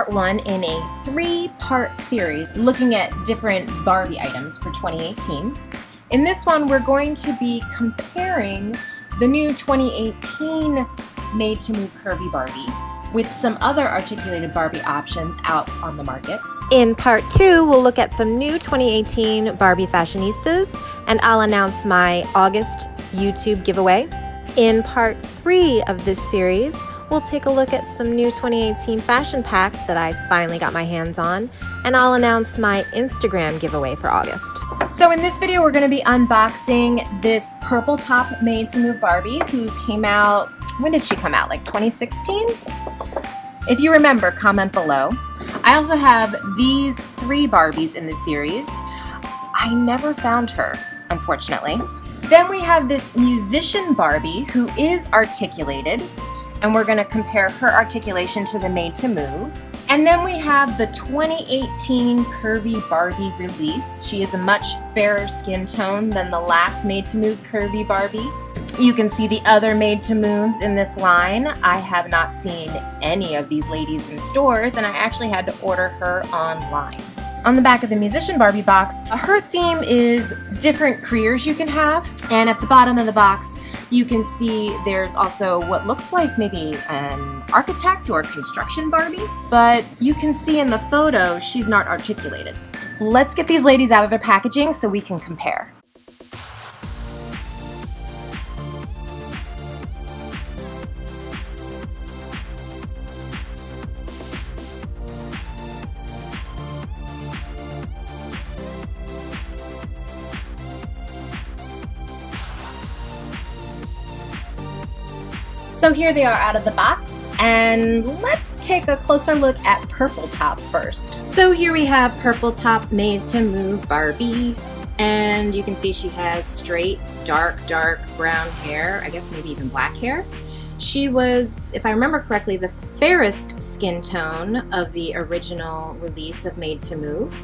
part one in a 3-part series looking at different Barbie items for 2018. In this one, we're going to be comparing the new 2018 made-to-move Curvy Barbie with some other articulated Barbie options out on the market. In part 2, we'll look at some new 2018 Barbie Fashionistas, and I'll announce my August YouTube giveaway. In part 3 of this series, we'll take a look at some new 2018 fashion packs that I finally got my hands on, and I'll announce my Instagram giveaway for August. So in this video, we're going to be unboxing this purple top made-to-move Barbie who came out, when did she come out, like 2016? If you remember, comment below. I also have these 3 Barbies in this series. I never found her, unfortunately. Then we have this musician Barbie who is articulated, and we're going to compare her articulation to the made-to-move. And then we have the 2018 Curvy Barbie release. She is a much fairer skin tone than the last made-to-move Curvy Barbie. You can see the other made-to-moves in this line. I have not seen any of these ladies in stores, and I actually had to order her online. On the back of the musician Barbie box, her theme is different careers you can have, and at the bottom of the box, you can see there's also what looks like maybe an architect or construction Barbie, but you can see in the photo she's not articulated. Let's get these ladies out of their packaging so we can compare. So here they are out of the box, and let's take a closer look at Purple Top first. So here we have Purple Top made-to-move Barbie, and you can see she has straight, dark brown hair, I guess maybe even black hair. She was, if I remember correctly, the fairest skin tone of the original release of Made-to-Move,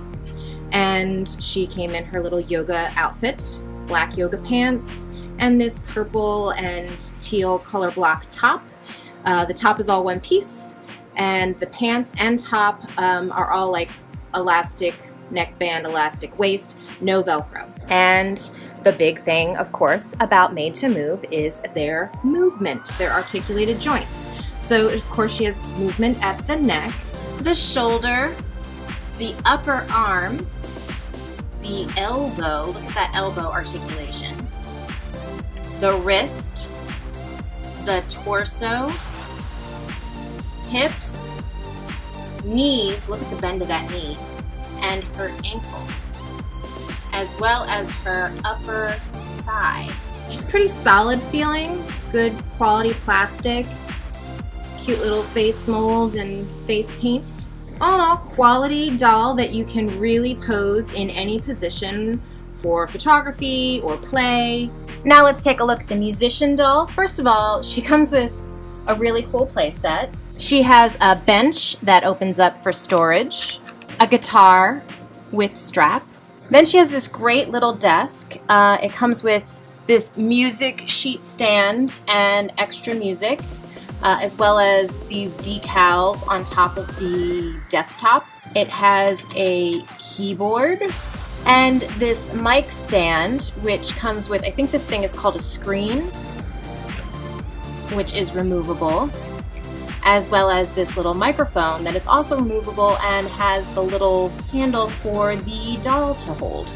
and she came in her little yoga outfit, black yoga pants, and this purple and teal color block top. The top is all one piece, and the pants and top are all like elastic neckband, elastic waist, no Velcro. And the big thing, of course, about Made-to-Move is their movement, their articulated joints. So, of course, she has movement at the neck, the shoulder, the upper arm, the elbow, look at that elbow articulation, the wrist, the torso, hips, knees, look at the bend of that knee, and her ankles, as well as her upper thigh. She's pretty solid feeling, good quality plastic, cute little face mold and face paint. All in all, quality doll that you can really pose in any position for photography or play. Now let's take a look at the musician doll. First of all, she comes with a really cool play set. She has a bench that opens up for storage, a guitar with strap. Then she has this great little desk. It comes with this music sheet stand and extra music, as well as these decals on top of the desktop. It has a keyboard and this mic stand, which comes with, I think this thing is called a screen, which is removable, as well as this little microphone that is also removable and has the little handle for the doll to hold.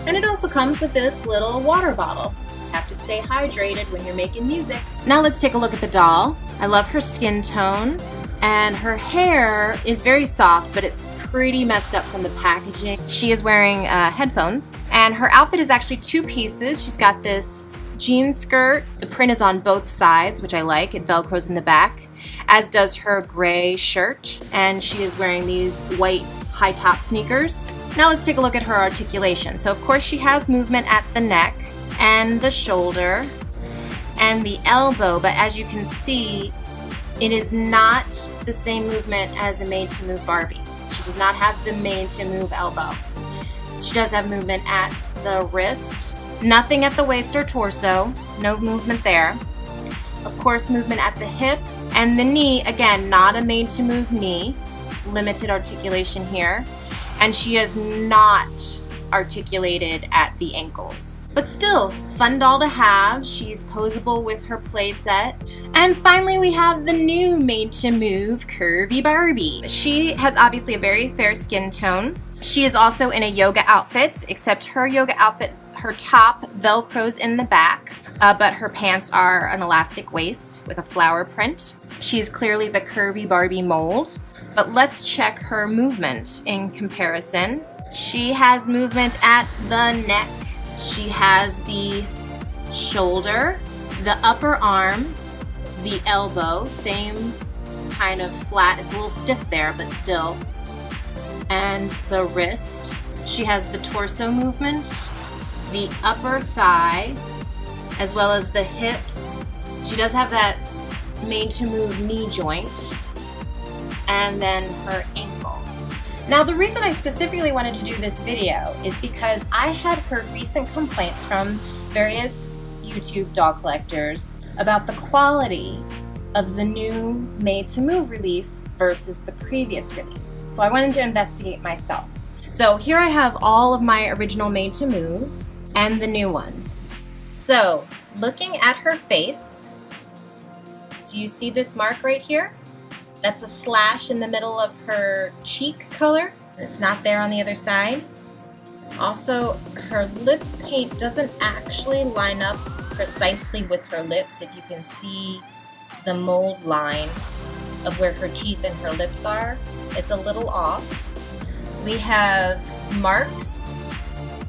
And it also comes with this little water bottle. You have to stay hydrated when you're making music. Now let's take a look at the doll. I love her skin tone, and her hair is very soft, but it's pretty messed up from the packaging. She is wearing headphones, and her outfit is actually 2 pieces. She's got this jean skirt. The print is on both sides, which I like. It velcros in the back, as does her gray shirt, and she is wearing these white high top sneakers. Now let's take a look at her articulation. So of course she has movement at the neck and the shoulder and the elbow, but as you can see, it is not the same movement as the Made-to-Move Barbie. She does not have the Made-to-Move elbow. She does have movement at the wrist, nothing at the waist or torso, no movement there. Of course, movement at the hip and the knee, again, not a Made-to-Move knee. limited articulation here, and she is not articulated at the ankles. But still, fun doll to have. She's posable with her playset. And finally, we have the new Made to Move Curvy Barbie. She has obviously a very fair skin tone. She is also in a yoga outfit, except her yoga outfit, her top velcros in the back, but her pants are an elastic waist with a flower print. She's clearly the Curvy Barbie mold, but let's check her movement in comparison. She has movement at the neck. She has the shoulder, the upper arm, the elbow, same kind of flat. It's a little stiff there, but still. And the wrist. She has the torso movement, the upper thigh, as well as the hips. She does have that Made to Move knee joint, and then her ankle. Now, the reason I specifically wanted to do this video is because I had heard recent complaints from various YouTube doll collectors about the quality of the new Made to Move release versus the previous release. So I wanted to investigate myself. So here I have all of my original Made to Moves and the new one. So looking at her face, do you see this mark right here? That's a slash in the middle of her cheek color. It's not there on the other side. Also, her lip paint doesn't actually line up precisely with her lips. If you can see the mold line of where her teeth and her lips are, it's a little off. We have marks,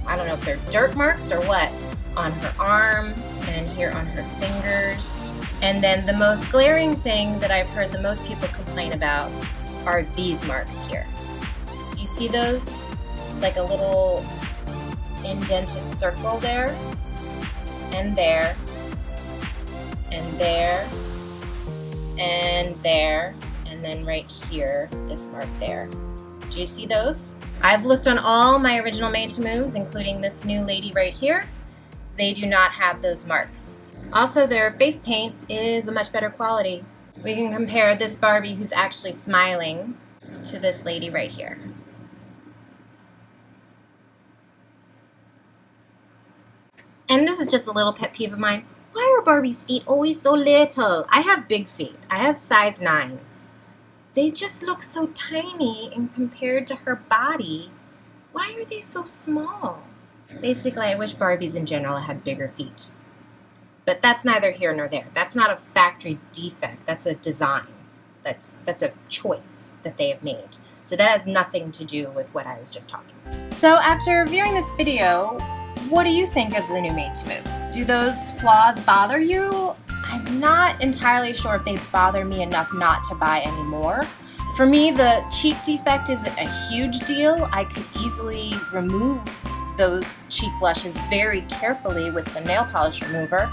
I don't know if they're dirt marks or what, on her arm and here on her fingers. And then the most glaring thing that I've heard the most people complain about are these marks here. Do you see those? It's like a little indented circle there, and there, and there, and there, and then right here, this mark there. Do you see those? I've looked on all my original Made to Moves, including this new lady right here. They do not have those marks. Also, their face paint is a much better quality. We can compare this Barbie who's actually smiling to this lady right here. And this is just a little pet peeve of mine. Why are Barbie's feet always so little? I have big feet. I have size 9s. They just look so tiny and compared to her body. Why are they so small? Basically, I wish Barbies in general had bigger feet. But that's neither here nor there. That's not a factory defect. That's a design. That's a choice that they have made. So that has nothing to do with what I was just talking about. So after viewing this video, what do you think of the new Made to Move? Do those flaws bother you? I'm not entirely sure if they bother me enough not to buy any more. For me, the cheek defect isn't a huge deal. I could easily remove those cheek blushes very carefully with some nail polish remover.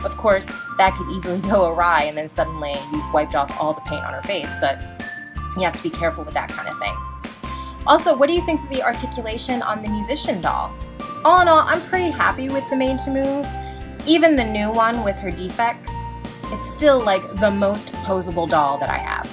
Of course, that could easily go awry and then suddenly you've wiped off all the paint on her face, but you have to be careful with that kind of thing. Also, what do you think of the articulation on the musician doll? All in all, I'm pretty happy with the Made to Move. Even the new one with her defects, it's still like the most posable doll that I have.